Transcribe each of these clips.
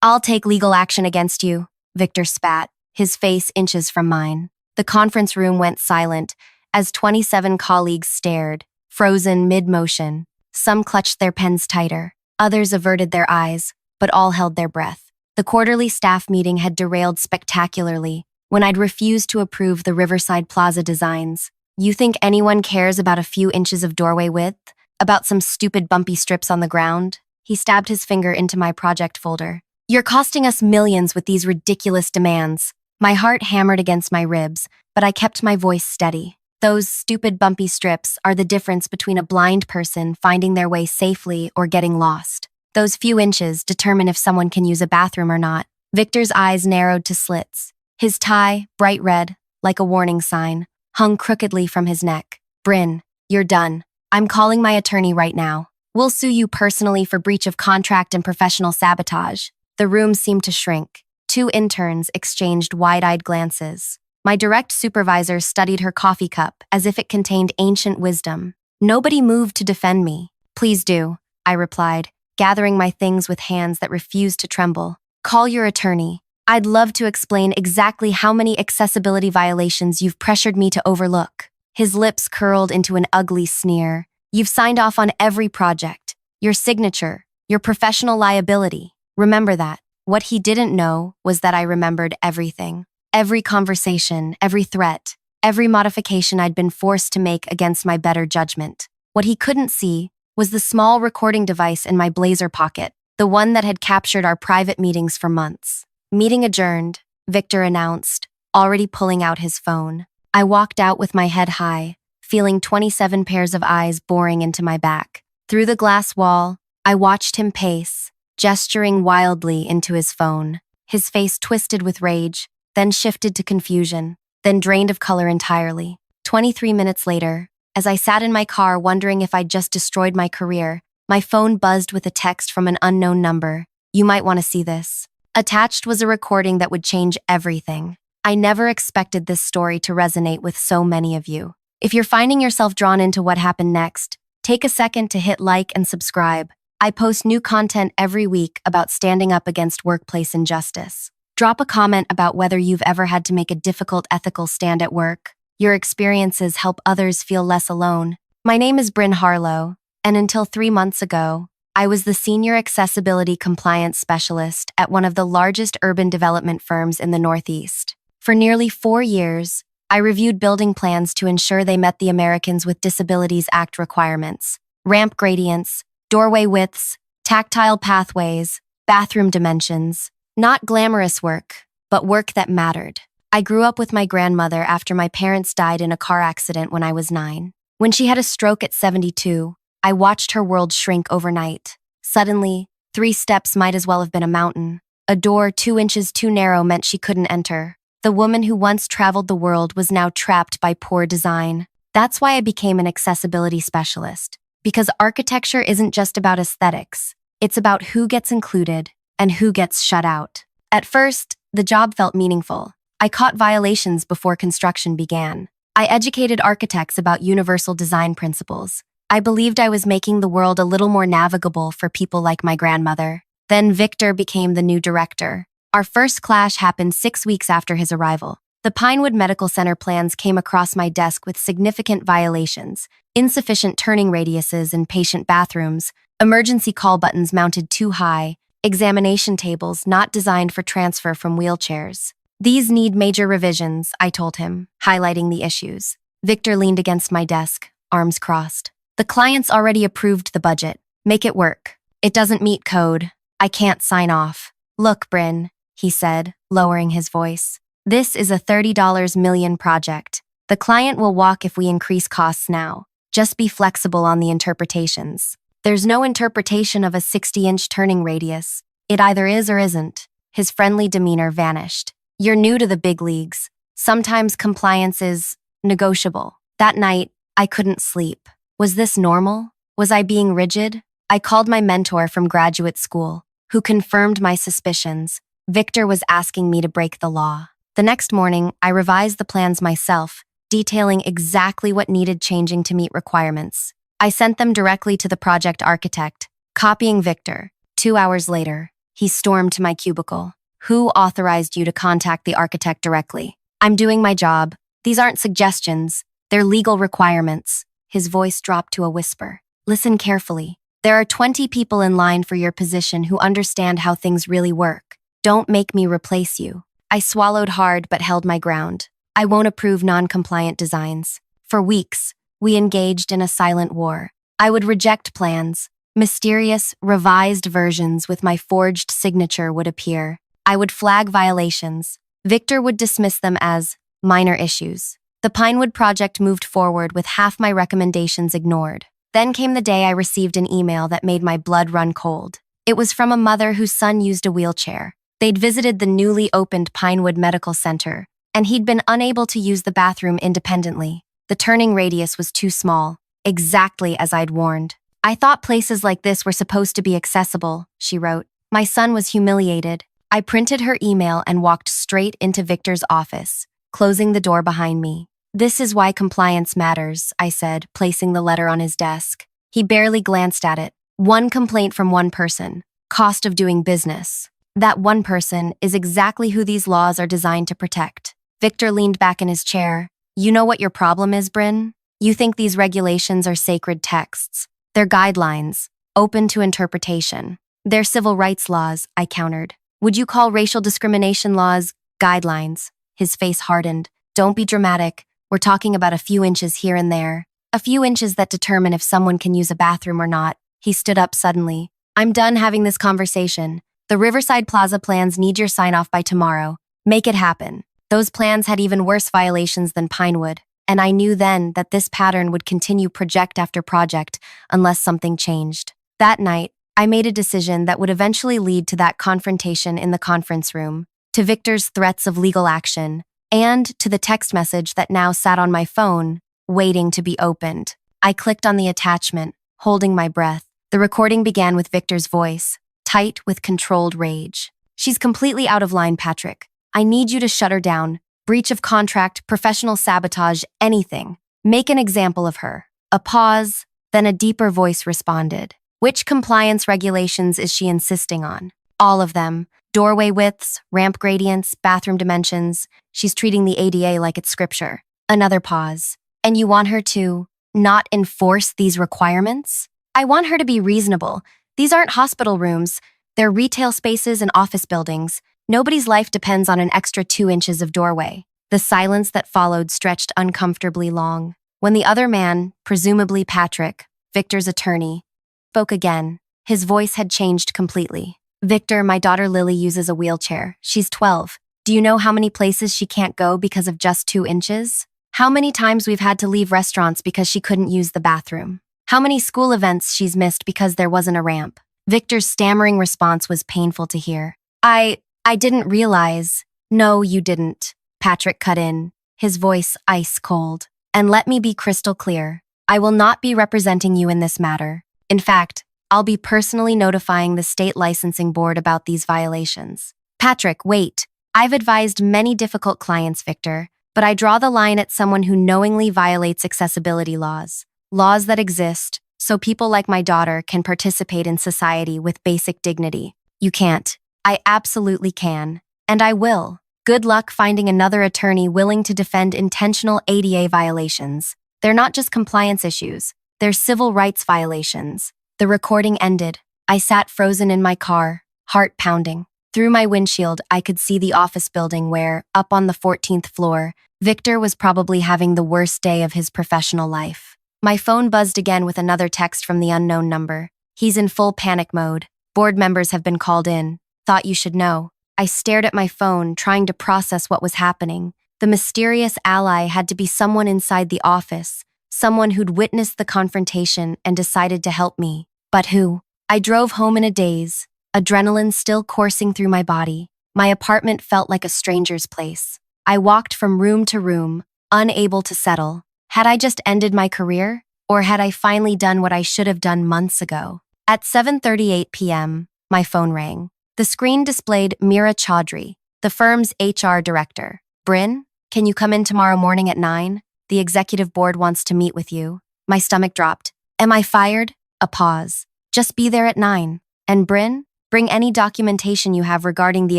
I'll take legal action against you, Victor spat, his face inches from mine. The conference room went silent as 27 colleagues stared, frozen mid-motion. Some clutched their pens tighter, others averted their eyes, but all held their breath. The quarterly staff meeting had derailed spectacularly when I'd refused to approve the Riverside Plaza designs. You think anyone cares about a few inches of doorway width? About some stupid bumpy strips on the ground? He stabbed his finger into my project folder. You're costing us millions with these ridiculous demands. My heart hammered against my ribs, but I kept my voice steady. Those stupid bumpy strips are the difference between a blind person finding their way safely or getting lost. Those few inches determine if someone can use a bathroom or not. Victor's eyes narrowed to slits. His tie, bright red, like a warning sign, hung crookedly from his neck. Brynn, you're done. I'm calling my attorney right now. We'll sue you personally for breach of contract and professional sabotage. The room seemed to shrink. Two interns exchanged wide-eyed glances. My direct supervisor studied her coffee cup as if it contained ancient wisdom. Nobody moved to defend me. Please do, I replied, gathering my things with hands that refused to tremble. Call your attorney. I'd love to explain exactly how many accessibility violations you've pressured me to overlook. His lips curled into an ugly sneer. You've signed off on every project. Your signature, your professional liability. Remember that. What he didn't know was that I remembered everything. Every conversation, every threat, every modification I'd been forced to make against my better judgment. What he couldn't see was the small recording device in my blazer pocket, the one that had captured our private meetings for months. Meeting adjourned, Victor announced, already pulling out his phone. I walked out with my head high, feeling 27 pairs of eyes boring into my back. Through the glass wall, I watched him pace, gesturing wildly into his phone. His face twisted with rage, then shifted to confusion, then drained of color entirely. 23 minutes later, as I sat in my car wondering if I'd just destroyed my career, my phone buzzed with a text from an unknown number. You might want to see this. Attached was a recording that would change everything. I never expected this story to resonate with so many of you. If you're finding yourself drawn into what happened next, take a second to hit like and subscribe. I post new content every week about standing up against workplace injustice. Drop a comment about whether you've ever had to make a difficult ethical stand at work. Your experiences help others feel less alone. My name is Brynn Harlow, and until 3 months ago, I was the Senior Accessibility Compliance Specialist at one of the largest urban development firms in the Northeast. For nearly 4 years, I reviewed building plans to ensure they met the Americans with Disabilities Act requirements: ramp gradients, doorway widths, tactile pathways, bathroom dimensions. Not glamorous work, but work that mattered. I grew up with my grandmother after my parents died in a car accident when I was 9. When she had a stroke at 72, I watched her world shrink overnight. Suddenly, 3 steps might as well have been a mountain. A door 2 inches too narrow meant she couldn't enter. The woman who once traveled the world was now trapped by poor design. That's why I became an accessibility specialist. Because architecture isn't just about aesthetics. It's about who gets included and who gets shut out. At first, the job felt meaningful. I caught violations before construction began. I educated architects about universal design principles. I believed I was making the world a little more navigable for people like my grandmother. Then Victor became the new director. Our first clash happened 6 weeks after his arrival. The Pinewood Medical Center plans came across my desk with significant violations: insufficient turning radiuses in patient bathrooms, emergency call buttons mounted too high, examination tables not designed for transfer from wheelchairs. These need major revisions, I told him, highlighting the issues. Victor leaned against my desk, arms crossed. The client's already approved the budget. Make it work. It doesn't meet code. I can't sign off. Look, Brynn, he said, lowering his voice. This is a $30 million project. The client will walk if we increase costs now. Just be flexible on the interpretations. There's no interpretation of a 60-inch turning radius. It either is or isn't. His friendly demeanor vanished. You're new to the big leagues. Sometimes compliance is negotiable. That night, I couldn't sleep. Was this normal? Was I being rigid? I called my mentor from graduate school, who confirmed my suspicions. Victor was asking me to break the law. The next morning, I revised the plans myself, detailing exactly what needed changing to meet requirements. I sent them directly to the project architect, copying Victor. 2 hours later, He stormed to my cubicle. Who authorized you to contact the architect directly? I'm doing my job. These aren't suggestions. They're legal requirements. His voice dropped to a whisper. Listen carefully. There are 20 people in line for your position who understand how things really work. Don't make me replace you. I swallowed hard but held my ground. I won't approve non-compliant designs. For weeks, we engaged in a silent war. I would reject plans. Mysterious, revised versions with my forged signature would appear. I would flag violations. Victor would dismiss them as minor issues. The Pinewood project moved forward with half my recommendations ignored. Then came the day I received an email that made my blood run cold. It was from a mother whose son used a wheelchair. They'd visited the newly opened Pinewood Medical Center, and he'd been unable to use the bathroom independently. The turning radius was too small, exactly as I'd warned. I thought places like this were supposed to be accessible, she wrote. My son was humiliated. I printed her email and walked straight into Victor's office, closing the door behind me. This is why compliance matters, I said, placing the letter on his desk. He barely glanced at it. One complaint from one person. Cost of doing business. That one person is exactly who these laws are designed to protect. Victor leaned back in his chair. You know what your problem is, Brynn? You think these regulations are sacred texts. They're guidelines, open to interpretation. They're civil rights laws, I countered. Would you call racial discrimination laws guidelines? His face hardened. Don't be dramatic. We're talking about a few inches here and there. A few inches that determine if someone can use a bathroom or not. He stood up suddenly. I'm done having this conversation. The Riverside Plaza plans need your sign-off by tomorrow. Make it happen. Those plans had even worse violations than Pinewood, and I knew then that this pattern would continue project after project unless something changed. That night, I made a decision that would eventually lead to that confrontation in the conference room, to Victor's threats of legal action, and to the text message that now sat on my phone, waiting to be opened. I clicked on the attachment, holding my breath. The recording began with Victor's voice, tight with controlled rage. She's completely out of line, Patrick. I need you to shut her down. Breach of contract, professional sabotage, anything. Make an example of her. A pause, then a deeper voice responded. Which compliance regulations is she insisting on? All of them. Doorway widths, ramp gradients, bathroom dimensions. She's treating the ADA like it's scripture. Another pause. And you want her to not enforce these requirements? I want her to be reasonable. These aren't hospital rooms. They're retail spaces and office buildings. Nobody's life depends on an extra 2 inches of doorway. The silence that followed stretched uncomfortably long. When the other man, presumably Patrick, Victor's attorney, spoke again, his voice had changed completely. Victor, my daughter Lily uses a wheelchair. She's 12. Do you know how many places she can't go because of just 2 inches? How many times we've had to leave restaurants because she couldn't use the bathroom? How many school events she's missed because there wasn't a ramp? Victor's stammering response was painful to hear. I didn't realize. No, you didn't. Patrick cut in, his voice ice cold. And let me be crystal clear. I will not be representing you in this matter. In fact, I'll be personally notifying the state licensing board about these violations. Patrick, wait. I've advised many difficult clients, Victor, but I draw the line at someone who knowingly violates accessibility laws. Laws that exist so people like my daughter can participate in society with basic dignity. You can't. I absolutely can. And I will. Good luck finding another attorney willing to defend intentional ADA violations. They're not just compliance issues. They're civil rights violations. The recording ended. I sat frozen in my car, heart pounding. Through my windshield, I could see the office building where, up on the 14th floor, Victor was probably having the worst day of his professional life. My phone buzzed again with another text from the unknown number. He's in full panic mode. Board members have been called in. Thought you should know. I stared at my phone, trying to process what was happening. The mysterious ally had to be someone inside the office, someone who'd witnessed the confrontation and decided to help me. But who? I drove home in a daze, adrenaline still coursing through my body. My apartment felt like a stranger's place. I walked from room to room, unable to settle. Had I just ended my career? Or had I finally done what I should have done months ago? At 7:38 p.m., my phone rang. The screen displayed Meera Chaudhry, the firm's HR director. Brynn, can you come in tomorrow morning at 9? The executive board wants to meet with you. My stomach dropped. Am I fired? A pause. Just be there at 9. And Brynn? Bring any documentation you have regarding the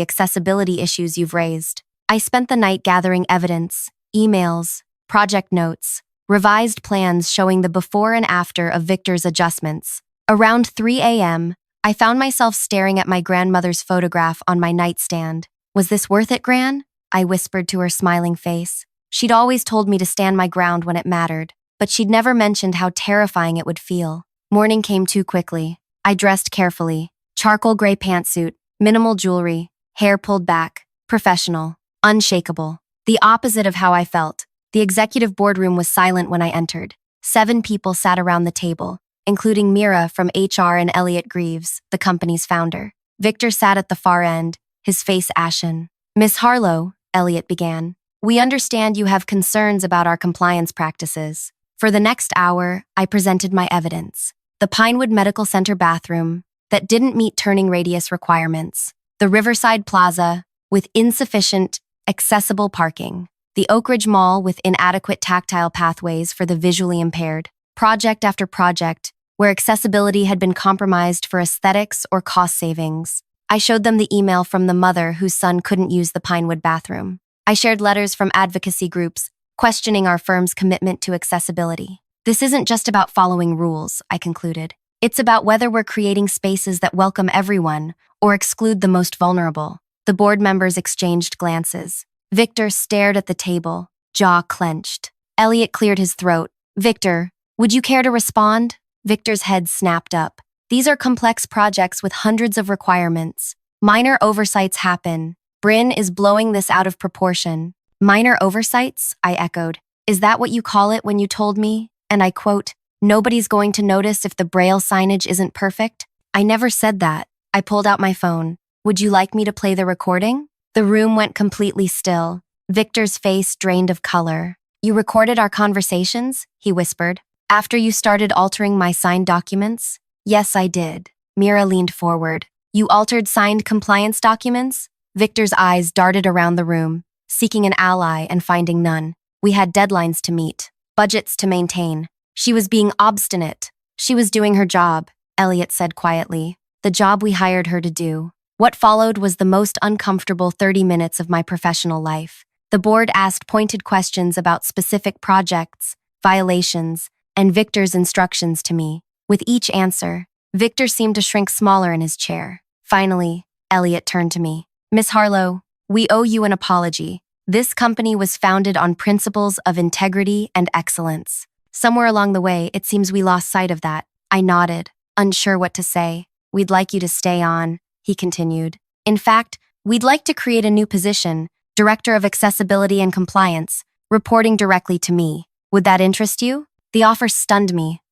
accessibility issues you've raised. I spent the night gathering evidence, emails, project notes, revised plans showing the before and after of Victor's adjustments. Around 3 a.m., I found myself staring at my grandmother's photograph on my nightstand. Was this worth it, Gran? I whispered to her smiling face. She'd always told me to stand my ground when it mattered, but she'd never mentioned how terrifying it would feel. Morning came too quickly. I dressed carefully. Charcoal gray pantsuit, minimal jewelry, hair pulled back, professional, unshakable. The opposite of how I felt. The executive boardroom was silent when I entered. 7 people sat around the table, including Mira from HR and Elliot Greaves, the company's founder. Victor sat at the far end, his face ashen. Miss Harlow, Elliot began, we understand you have concerns about our compliance practices. For the next hour, I presented my evidence. The Pinewood Medical Center bathroom that didn't meet turning radius requirements. The Riverside Plaza with insufficient, accessible parking. The Oak Ridge Mall with inadequate tactile pathways for the visually impaired. Project after project where accessibility had been compromised for aesthetics or cost savings. I showed them the email from the mother whose son couldn't use the Pinewood bathroom. I shared letters from advocacy groups questioning our firm's commitment to accessibility. This isn't just about following rules, I concluded. It's about whether we're creating spaces that welcome everyone or exclude the most vulnerable. The board members exchanged glances. Victor stared at the table, jaw clenched. Elliot cleared his throat. Victor, would you care to respond? Victor's head snapped up. These are complex projects with hundreds of requirements. Minor oversights happen. Brynn is blowing this out of proportion. Minor oversights? I echoed. Is that what you call it when you told me? And I quote, nobody's going to notice if the Braille signage isn't perfect? I never said that. I pulled out my phone. Would you like me to play the recording? The room went completely still. Victor's face drained of color. You recorded our conversations? He whispered. After you started altering my signed documents? Yes, I did. Mira leaned forward. You altered signed compliance documents? Victor's eyes darted around the room, seeking an ally and finding none. We had deadlines to meet, budgets to maintain. She was being obstinate. She was doing her job, Elliot said quietly. The job we hired her to do. What followed was the most uncomfortable 30 minutes of my professional life. The board asked pointed questions about specific projects, violations, and Victor's instructions to me. With each answer, Victor seemed to shrink smaller in his chair. Finally, Elliot turned to me. Miss Harlow, we owe you an apology. This company was founded on principles of integrity and excellence. Somewhere along the way, it seems we lost sight of that. I nodded, unsure what to say. We'd like you to stay on, he continued. In fact, we'd like to create a new position, Director of Accessibility and Compliance, reporting directly to me. Would that interest you? The offer stunned me.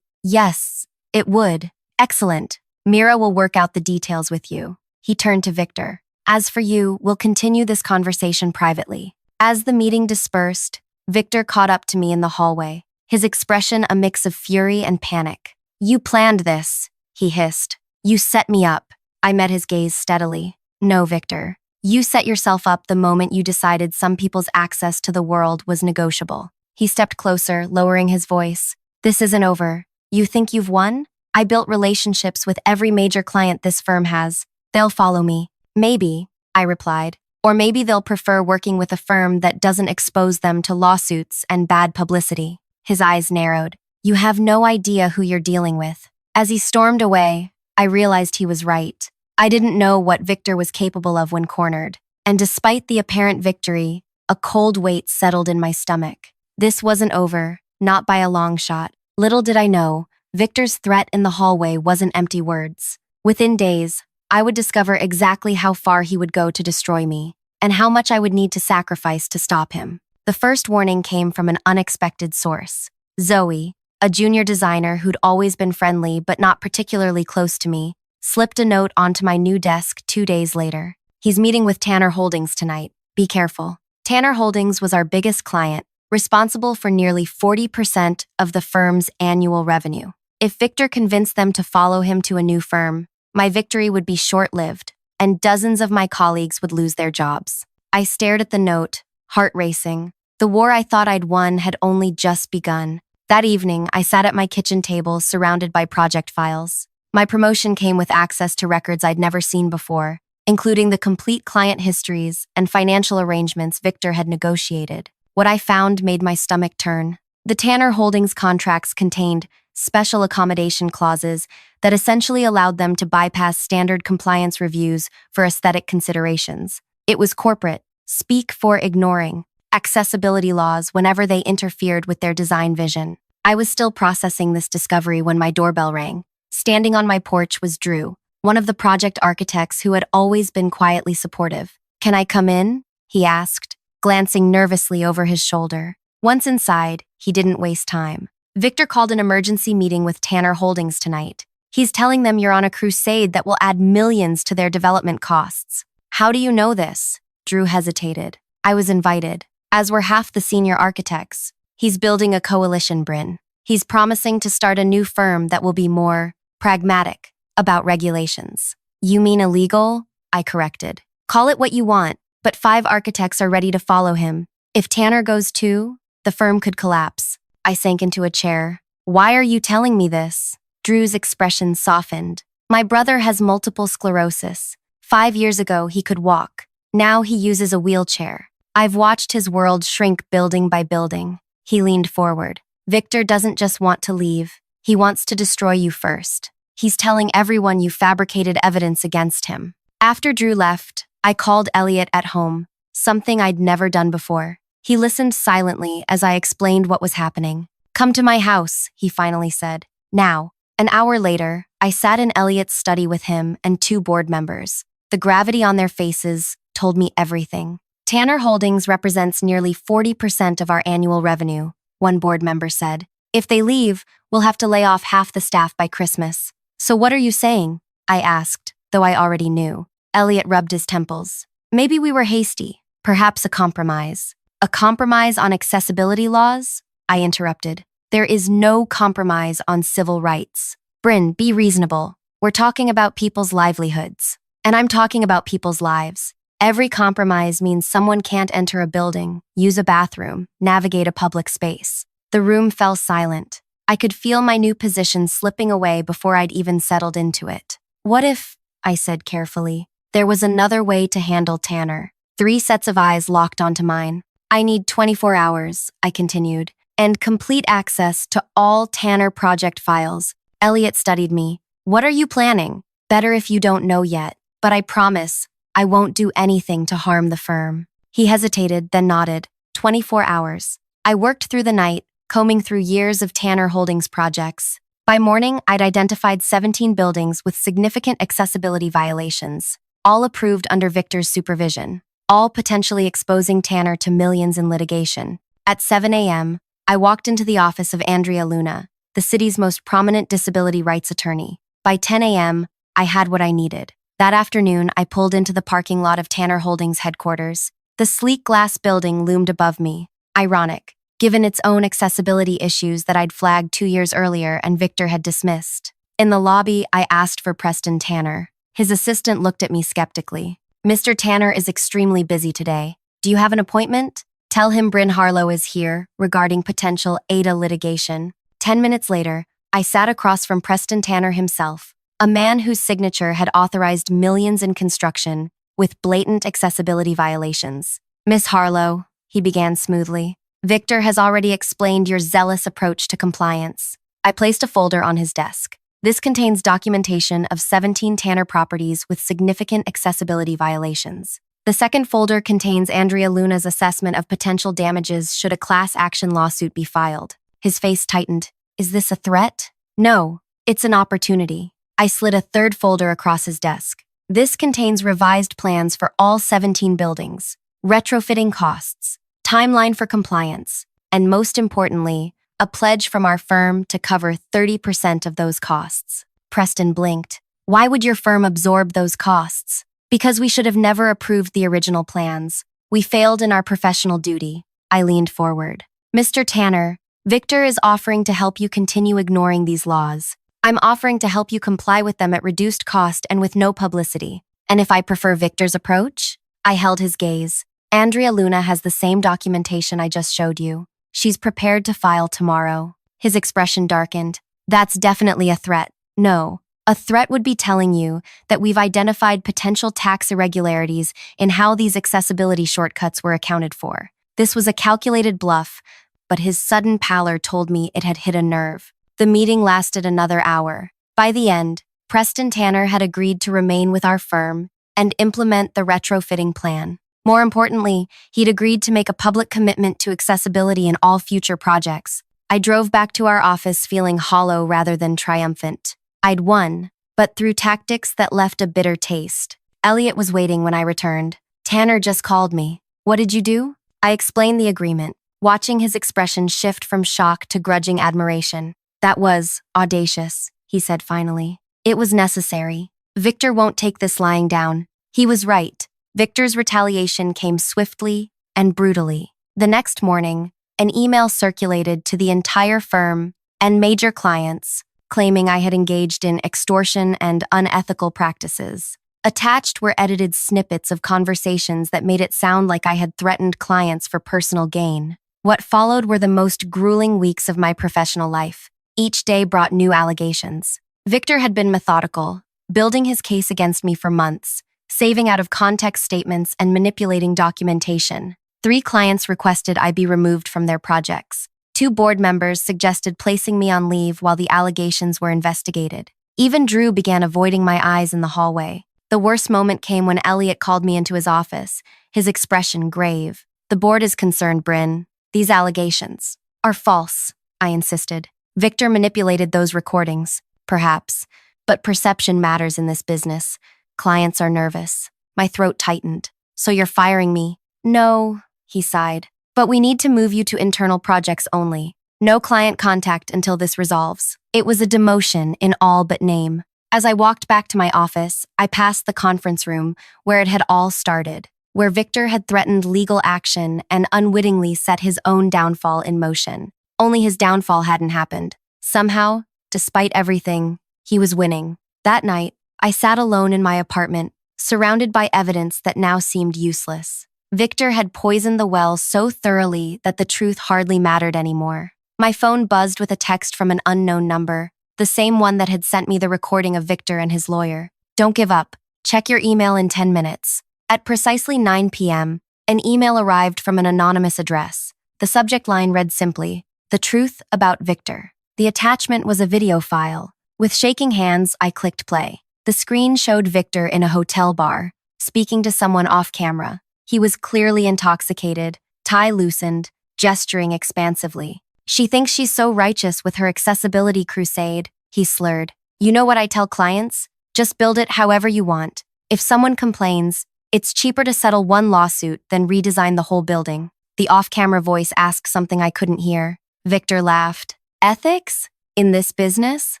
Yes, it would. Excellent. Mira will work out the details with you. He turned to Victor. As for you, we'll continue this conversation privately. As the meeting dispersed, Victor caught up to me in the hallway, his expression a mix of fury and panic. You planned this, he hissed. You set me up. I met his gaze steadily. No, Victor. You set yourself up the moment you decided some people's access to the world was negotiable. He stepped closer, lowering his voice. This isn't over. You think you've won? I built relationships with every major client this firm has. They'll follow me. Maybe, I replied. Or maybe they'll prefer working with a firm that doesn't expose them to lawsuits and bad publicity. His eyes narrowed. You have no idea who you're dealing with. As he stormed away, I realized he was right. I didn't know what Victor was capable of when cornered. And despite the apparent victory, a cold weight settled in my stomach. This wasn't over, not by a long shot. Little did I know, Victor's threat in the hallway wasn't empty words. Within days, I would discover exactly how far he would go to destroy me, and how much I would need to sacrifice to stop him. The first warning came from an unexpected source. Zoe, a junior designer who'd always been friendly but not particularly close to me, slipped a note onto my new desk 2 days later. He's meeting with Tanner Holdings tonight. Be careful. Tanner Holdings was our biggest client, responsible for nearly 40% of the firm's annual revenue. If Victor convinced them to follow him to a new firm, my victory would be short-lived, and dozens of my colleagues would lose their jobs. I stared at the note, heart racing. The war I thought I'd won had only just begun. That evening, I sat at my kitchen table surrounded by project files. My promotion came with access to records I'd never seen before, including the complete client histories and financial arrangements Victor had negotiated. What I found made my stomach turn. The Tanner Holdings contracts contained special accommodation clauses that essentially allowed them to bypass standard compliance reviews for aesthetic considerations. It was corporate, speak for ignoring, accessibility laws whenever they interfered with their design vision. I was still processing this discovery when my doorbell rang. Standing on my porch was Drew, one of the project architects who had always been quietly supportive. "Can I come in?" he asked, glancing nervously over his shoulder. Once inside, he didn't waste time. "Victor called an emergency meeting with Tanner Holdings tonight. He's telling them you're on a crusade that will add millions to their development costs." "How do you know this?" Drew hesitated. "I was invited, as were half the senior architects. He's building a coalition, Brynn. He's promising to start a new firm that will be more pragmatic about regulations." "You mean illegal?" I corrected. "Call it what you want, but 5 architects are ready to follow him. If Tanner goes too, the firm could collapse." I sank into a chair. "Why are you telling me this?" Drew's expression softened. "My brother has multiple sclerosis. 5 years ago, he could walk. Now he uses a wheelchair. I've watched his world shrink building by building." He leaned forward. "Victor doesn't just want to leave. He wants to destroy you first. He's telling everyone you fabricated evidence against him." After Drew left, I called Elliot at home, something I'd never done before. He listened silently as I explained what was happening. "Come to my house," he finally said. "Now." An hour later, I sat in Elliot's study with him and 2 board members. The gravity on their faces told me everything. "Tanner Holdings represents nearly 40% of our annual revenue," one board member said. "If they leave, we'll have to lay off half the staff by Christmas." "So what are you saying?" I asked, though I already knew. Elliot rubbed his temples. "Maybe we were hasty. Perhaps a compromise." "A compromise on accessibility laws?" I interrupted. "There is no compromise on civil rights." "Brynn, be reasonable. We're talking about people's livelihoods. And I'm talking about people's lives. Every compromise means someone can't enter a building, use a bathroom, navigate a public space." The room fell silent. I could feel my new position slipping away before I'd even settled into it. "What if," I said carefully, "there was another way to handle Tanner?" 3 sets of eyes locked onto mine. "I need 24 hours, I continued, "and complete access to all Tanner project files." Elliot studied me. "What are you planning?" "Better if you don't know yet, but I promise I won't do anything to harm the firm." He hesitated, then nodded. 24 hours. I worked through the night, combing through years of Tanner Holdings projects. By morning, I'd identified 17 buildings with significant accessibility violations, all approved under Victor's supervision, all potentially exposing Tanner to millions in litigation. At 7 a.m., I walked into the office of Andrea Luna, the city's most prominent disability rights attorney. By 10 a.m., I had what I needed. That afternoon, I pulled into the parking lot of Tanner Holdings headquarters. The sleek glass building loomed above me. Ironic, given its own accessibility issues that I'd flagged 2 years earlier and Victor had dismissed. In the lobby, I asked for Preston Tanner. His assistant looked at me skeptically. "Mr. Tanner is extremely busy today. Do you have an appointment? Tell him Brynn Harlow is here regarding potential Ada litigation." 10 minutes later, I sat across from Preston Tanner himself, a man whose signature had authorized millions in construction with blatant accessibility violations. "Miss Harlow," he began smoothly, "Victor has already explained your zealous approach to compliance." I placed a folder on his desk. "This contains documentation of 17 Tanner properties with significant accessibility violations." The second folder contains Andrea Luna's assessment of potential damages should a class action lawsuit be filed. His face tightened. "Is this a threat?" "No, it's an opportunity." I slid a third folder across his desk. "This contains revised plans for all 17 buildings, retrofitting costs, timeline for compliance, and most importantly, a pledge from our firm to cover 30% of those costs." Preston blinked. "Why would your firm absorb those costs?" "Because we should have never approved the original plans. We failed in our professional duty." I leaned forward. "Mr. Tanner, Victor is offering to help you continue ignoring these laws. I'm offering to help you comply with them at reduced cost and with no publicity. And if I prefer Victor's approach?" I held his gaze. "Andrea Luna has the same documentation I just showed you. She's prepared to file tomorrow." His expression darkened. "That's definitely a threat." "No, A threat would be telling you that we've identified potential tax irregularities in how these accessibility shortcuts were accounted for. This was a calculated bluff, but his sudden pallor told me it had hit a nerve. The meeting lasted another hour. By the end, Preston Tanner had agreed to remain with our firm and implement the retrofitting plan. More importantly, he'd agreed to make a public commitment to accessibility in all future projects. I drove back to our office feeling hollow rather than triumphant. I'd won, but through tactics that left a bitter taste. Elliot was waiting when I returned. Tanner just called me. What did you do? I explained the agreement, watching his expression shift from shock to grudging admiration. That was audacious, he said finally. It was necessary. Victor won't take this lying down. He was right. Victor's retaliation came swiftly and brutally. The next morning, an email circulated to the entire firm and major clients, claiming I had engaged in extortion and unethical practices. Attached were edited snippets of conversations that made it sound like I had threatened clients for personal gain. What followed were the most grueling weeks of my professional life. Each day brought new allegations. Victor had been methodical, building his case against me for months, saving out of context statements and manipulating documentation. 3 clients requested I be removed from their projects. 2 board members suggested placing me on leave while the allegations were investigated. Even Drew began avoiding my eyes in the hallway. The worst moment came when Elliot called me into his office, his expression grave. The board is concerned, Brynn. These allegations are false, I insisted. Victor manipulated those recordings, perhaps, but perception matters in this business. Clients are nervous. My throat tightened. So you're firing me? No, he sighed. But we need to move you to internal projects only. No client contact until this resolves. It was a demotion in all but name. As I walked back to my office, I passed the conference room where it had all started, where Victor had threatened legal action and unwittingly set his own downfall in motion. Only his downfall hadn't happened. Somehow, despite everything, he was winning. That night, I sat alone in my apartment, surrounded by evidence that now seemed useless. Victor had poisoned the well so thoroughly that the truth hardly mattered anymore. My phone buzzed with a text from an unknown number, the same one that had sent me the recording of Victor and his lawyer. Don't give up. Check your email in 10 minutes. At precisely 9 p.m., an email arrived from an anonymous address. The subject line read simply, "The truth about Victor." The attachment was a video file. With shaking hands, I clicked play. The screen showed Victor in a hotel bar, speaking to someone off camera. He was clearly intoxicated, tie loosened, gesturing expansively. "She thinks she's so righteous with her accessibility crusade," he slurred. "You know what I tell clients? Just build it however you want. If someone complains, it's cheaper to settle one lawsuit than redesign the whole building." The off-camera voice asked something I couldn't hear. Victor laughed. "Ethics? In this business?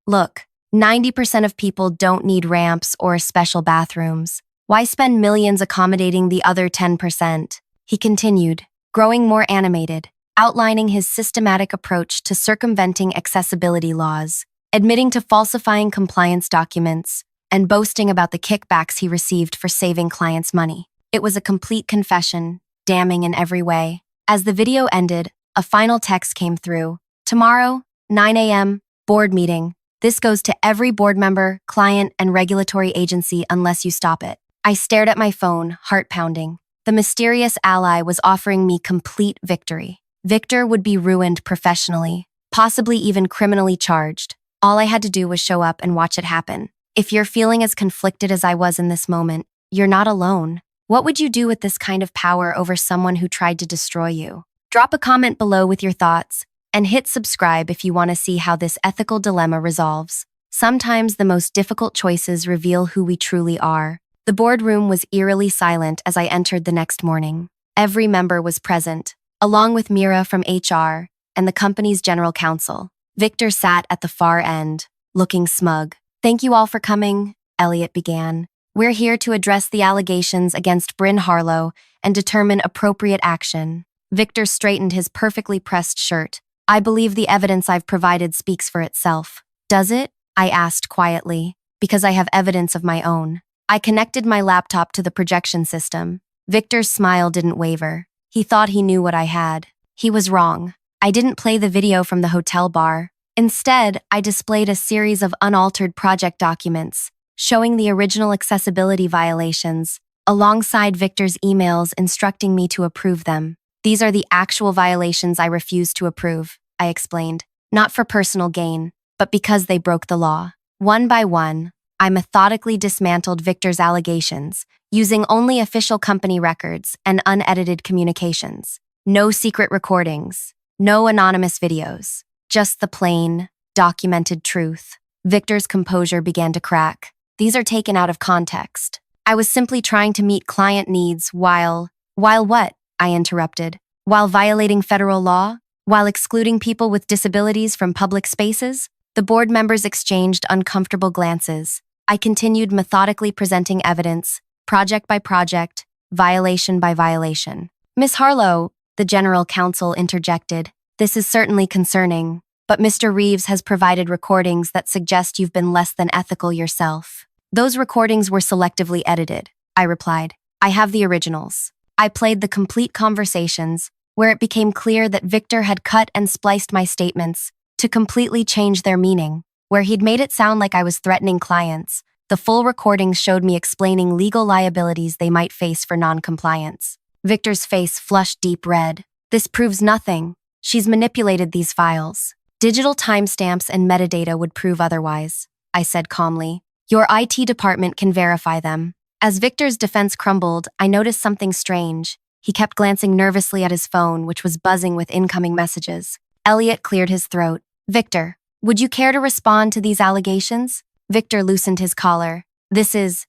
Look, 90% of people don't need ramps or special bathrooms. Why spend millions accommodating the other 10%? He continued, growing more animated, outlining his systematic approach to circumventing accessibility laws, admitting to falsifying compliance documents, and boasting about the kickbacks he received for saving clients money. It was a complete confession, damning in every way. As the video ended, a final text came through. "Tomorrow, 9 a.m., board meeting. This goes to every board member, client, and regulatory agency unless you stop it." I stared at my phone, heart pounding. The mysterious ally was offering me complete victory. Victor would be ruined professionally, possibly even criminally charged. All I had to do was show up and watch it happen. If you're feeling as conflicted as I was in this moment, you're not alone. What would you do with this kind of power over someone who tried to destroy you? Drop a comment below with your thoughts, and hit subscribe if you want to see how this ethical dilemma resolves. Sometimes the most difficult choices reveal who we truly are. The boardroom was eerily silent as I entered the next morning. Every member was present, along with Mira from HR and the company's general counsel. Victor sat at the far end, looking smug. "Thank you all for coming," Elliot began. "We're here to address the allegations against Brynn Harlow and determine appropriate action." Victor straightened his perfectly pressed shirt. "I believe the evidence I've provided speaks for itself." "Does it?" I asked quietly, "because I have evidence of my own." I connected my laptop to the projection system. Victor's smile didn't waver. He thought he knew what I had. He was wrong. I didn't play the video from the hotel bar. Instead, I displayed a series of unaltered project documents showing the original accessibility violations, alongside Victor's emails instructing me to approve them. These are the actual violations I refuse to approve, I explained, not for personal gain, but because they broke the law. One by one, I methodically dismantled Victor's allegations, using only official company records and unedited communications. No secret recordings, no anonymous videos, just the plain, documented truth. Victor's composure began to crack. These are taken out of context. I was simply trying to meet client needs while what? I interrupted. While violating federal law? While excluding people with disabilities from public spaces? The board members exchanged uncomfortable glances. I continued methodically presenting evidence, project by project, violation by violation. Miss Harlow, the general counsel interjected, this is certainly concerning, but Mr. Reeves has provided recordings that suggest you've been less than ethical yourself. Those recordings were selectively edited, I replied. I have the originals. I played the complete conversations, where it became clear that Victor had cut and spliced my statements to completely change their meaning. Where he'd made it sound like I was threatening clients, the full recordings showed me explaining legal liabilities they might face for non-compliance. Victor's face flushed deep red. This proves nothing. She's manipulated these files. Digital timestamps and metadata would prove otherwise, I said calmly. Your IT department can verify them. As Victor's defense crumbled, I noticed something strange. He kept glancing nervously at his phone, which was buzzing with incoming messages. Elliot cleared his throat. Victor, would you care to respond to these allegations? Victor loosened his collar. This is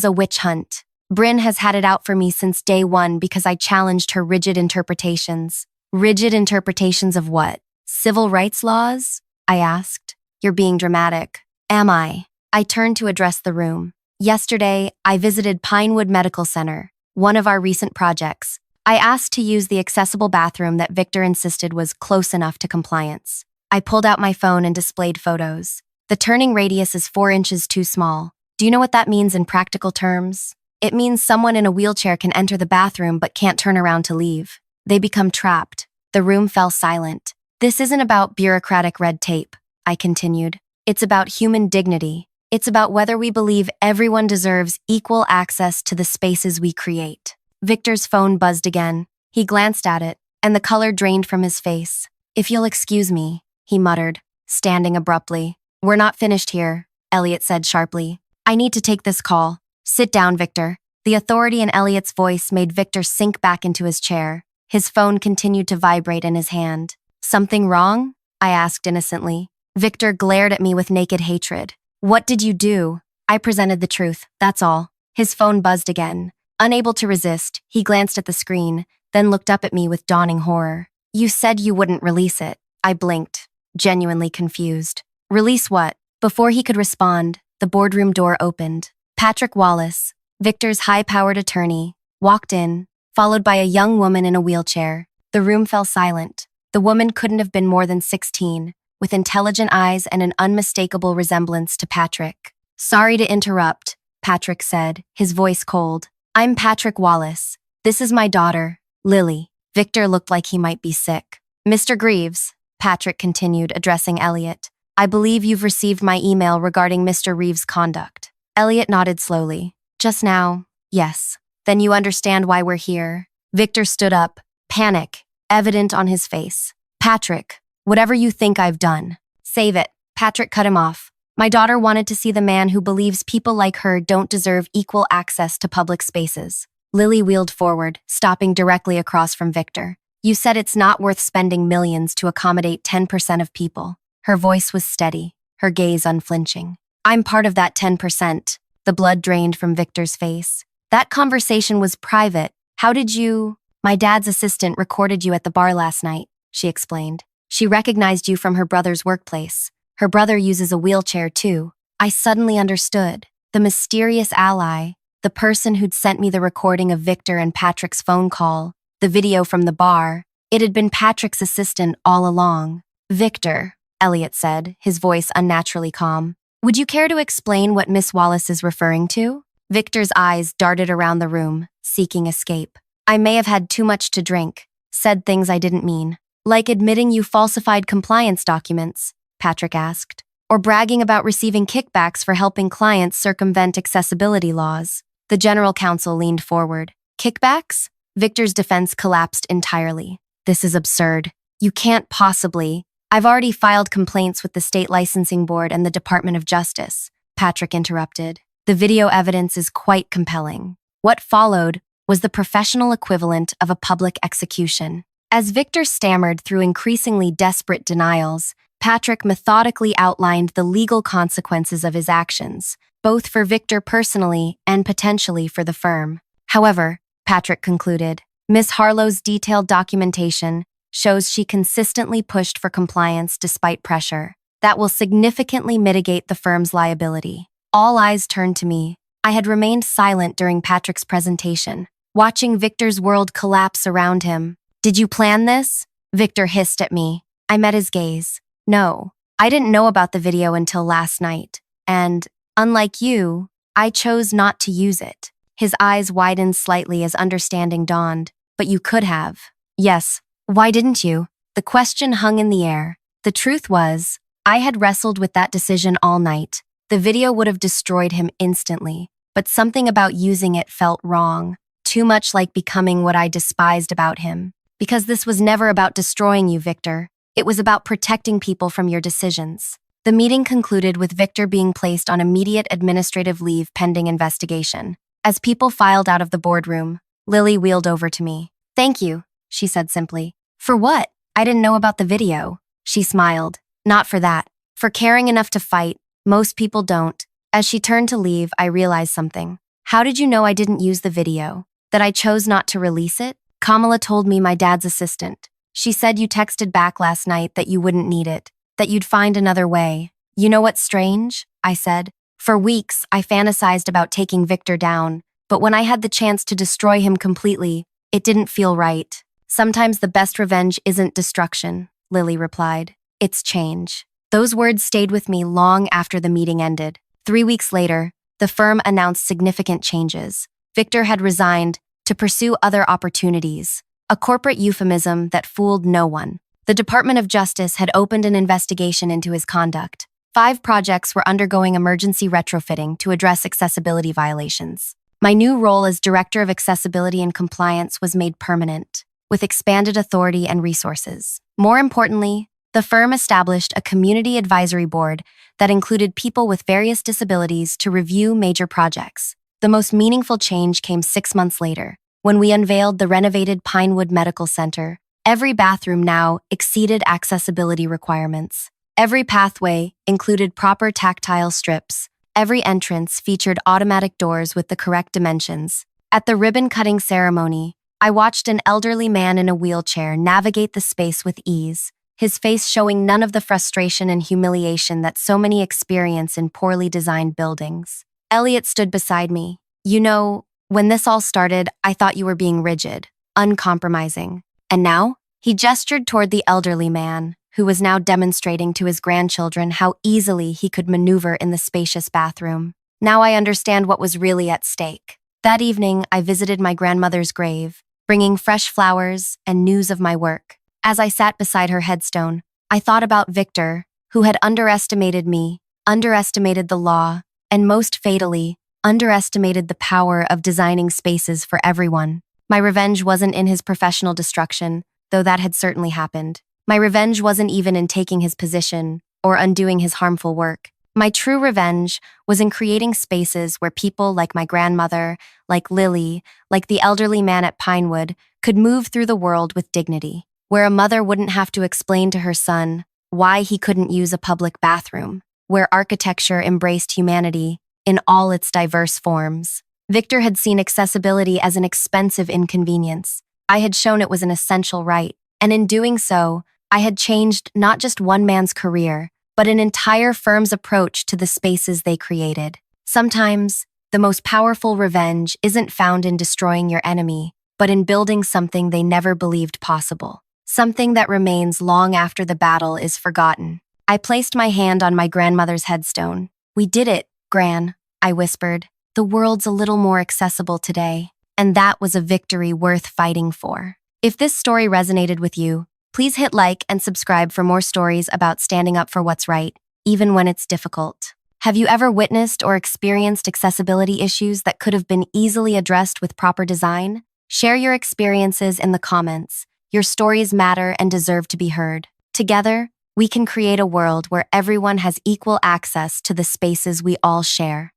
a witch hunt. Brynn has had it out for me since day one because I challenged her rigid interpretations. Rigid interpretations of what? Civil rights laws? I asked. You're being dramatic. Am I? I turned to address the room. Yesterday, I visited Pinewood Medical Center, one of our recent projects. I asked to use the accessible bathroom that Victor insisted was close enough to compliance. I pulled out my phone and displayed photos. The turning radius is 4 inches too small. Do you know what that means in practical terms? It means someone in a wheelchair can enter the bathroom but can't turn around to leave. They become trapped. The room fell silent. This isn't about bureaucratic red tape, I continued. It's about human dignity. It's about whether we believe everyone deserves equal access to the spaces we create. Victor's phone buzzed again. He glanced at it, and the color drained from his face. If you'll excuse me, he muttered, standing abruptly. We're not finished here, Elliot said sharply. I need to take this call. Sit down, Victor. The authority in Elliot's voice made Victor sink back into his chair. His phone continued to vibrate in his hand. Something wrong? I asked innocently. Victor glared at me with naked hatred. What did you do? I presented the truth, that's all. His phone buzzed again. Unable to resist, he glanced at the screen, then looked up at me with dawning horror. You said you wouldn't release it. I blinked, genuinely confused. Release what? Before he could respond, the boardroom door opened. Patrick Wallace, Victor's high-powered attorney, walked in, followed by a young woman in a wheelchair. The room fell silent. The woman couldn't have been more than 16, with intelligent eyes and an unmistakable resemblance to Patrick. Sorry to interrupt, Patrick said, his voice cold. I'm Patrick Wallace. This is my daughter, Lily. Victor looked like he might be sick. Mr. Greaves, Patrick continued, addressing Elliot. I believe you've received my email regarding Mr. Reeves' conduct. Elliot nodded slowly. Just now, yes. Then you understand why we're here. Victor stood up, panic evident on his face. Patrick, whatever you think I've done, save it. Patrick cut him off. My daughter wanted to see the man who believes people like her don't deserve equal access to public spaces. Lily wheeled forward, stopping directly across from Victor. You said it's not worth spending millions to accommodate 10% of people. Her voice was steady, her gaze unflinching. I'm part of that 10%. The blood drained from Victor's face. That conversation was private. How did you... My dad's assistant recorded you at the bar last night, she explained. She recognized you from her brother's workplace. Her brother uses a wheelchair too. I suddenly understood. The mysterious ally, the person who'd sent me the recording of Victor and Patrick's phone call, the video from the bar, it had been Patrick's assistant all along. Victor, Elliot said, his voice unnaturally calm. Would you care to explain what Miss Wallace is referring to? Victor's eyes darted around the room, seeking escape. I may have had too much to drink, said things I didn't mean, like admitting you falsified compliance documents. Patrick asked. Or bragging about receiving kickbacks for helping clients circumvent accessibility laws. The general counsel leaned forward. Kickbacks? Victor's defense collapsed entirely. This is absurd. You can't possibly. I've already filed complaints with the State Licensing Board and the Department of Justice, Patrick interrupted. The video evidence is quite compelling. What followed was the professional equivalent of a public execution. As Victor stammered through increasingly desperate denials, Patrick methodically outlined the legal consequences of his actions, both for Victor personally and potentially for the firm. However, Patrick concluded, Ms. Harlow's detailed documentation shows she consistently pushed for compliance despite pressure. That will significantly mitigate the firm's liability. All eyes turned to me. I had remained silent during Patrick's presentation, watching Victor's world collapse around him. Did you plan this? Victor hissed at me. I met his gaze. No, I didn't know about the video until last night. And, unlike you, I chose not to use it. His eyes widened slightly as understanding dawned. But you could have. Yes, why didn't you? The question hung in the air. The truth was, I had wrestled with that decision all night. The video would have destroyed him instantly, but something about using it felt wrong, too much like becoming what I despised about him. Because this was never about destroying you, Victor. It was about protecting people from your decisions. The meeting concluded with Victor being placed on immediate administrative leave pending investigation. As people filed out of the boardroom, Lily wheeled over to me. Thank you, she said simply. For what? I didn't know about the video. She smiled. Not for that. For caring enough to fight. Most people don't. As she turned to leave, I realized something. How did you know I didn't use the video? That I chose not to release it? Kamala told me, my dad's assistant. She said you texted back last night that you wouldn't need it, that you'd find another way. You know what's strange? I said. For weeks, I fantasized about taking Victor down, but when I had the chance to destroy him completely, it didn't feel right. Sometimes the best revenge isn't destruction, Lily replied. It's change. Those words stayed with me long after the meeting ended. 3 weeks later, the firm announced significant changes. Victor had resigned to pursue other opportunities, a corporate euphemism that fooled no one. The Department of Justice had opened an investigation into his conduct. 5 projects were undergoing emergency retrofitting to address accessibility violations. My new role as Director of Accessibility and Compliance was made permanent, with expanded authority and resources. More importantly, the firm established a community advisory board that included people with various disabilities to review major projects. The most meaningful change came 6 months later, when we unveiled the renovated Pinewood Medical Center. Every bathroom now exceeded accessibility requirements. Every pathway included proper tactile strips. Every entrance featured automatic doors with the correct dimensions. At the ribbon-cutting ceremony, I watched an elderly man in a wheelchair navigate the space with ease, his face showing none of the frustration and humiliation that so many experience in poorly designed buildings. Elliot stood beside me. You know, when this all started, I thought you were being rigid, uncompromising. And now? He gestured toward the elderly man, who was now demonstrating to his grandchildren how easily he could maneuver in the spacious bathroom. Now I understand what was really at stake. That evening, I visited my grandmother's grave, bringing fresh flowers and news of my work. As I sat beside her headstone, I thought about Victor, who had underestimated me, underestimated the law, and most fatally, underestimated the power of designing spaces for everyone. My revenge wasn't in his professional destruction, though that had certainly happened. My revenge wasn't even in taking his position or undoing his harmful work. My true revenge was in creating spaces where people like my grandmother, like Lily, like the elderly man at Pinewood, could move through the world with dignity. Where a mother wouldn't have to explain to her son why he couldn't use a public bathroom. Where architecture embraced humanity in all its diverse forms. Victor had seen accessibility as an expensive inconvenience. I had shown it was an essential right, and in doing so, I had changed not just one man's career, but an entire firm's approach to the spaces they created. Sometimes, the most powerful revenge isn't found in destroying your enemy, but in building something they never believed possible. Something that remains long after the battle is forgotten. I placed my hand on my grandmother's headstone. We did it, Gran, I whispered. The world's a little more accessible today, and that was a victory worth fighting for. If this story resonated with you, Please hit like and subscribe for more stories about standing up for what's right, even when it's difficult. Have you ever witnessed or experienced accessibility issues that could have been easily addressed with proper design? Share your experiences in the comments. Your stories matter and deserve to be heard. Together, we can create a world where everyone has equal access to the spaces we all share.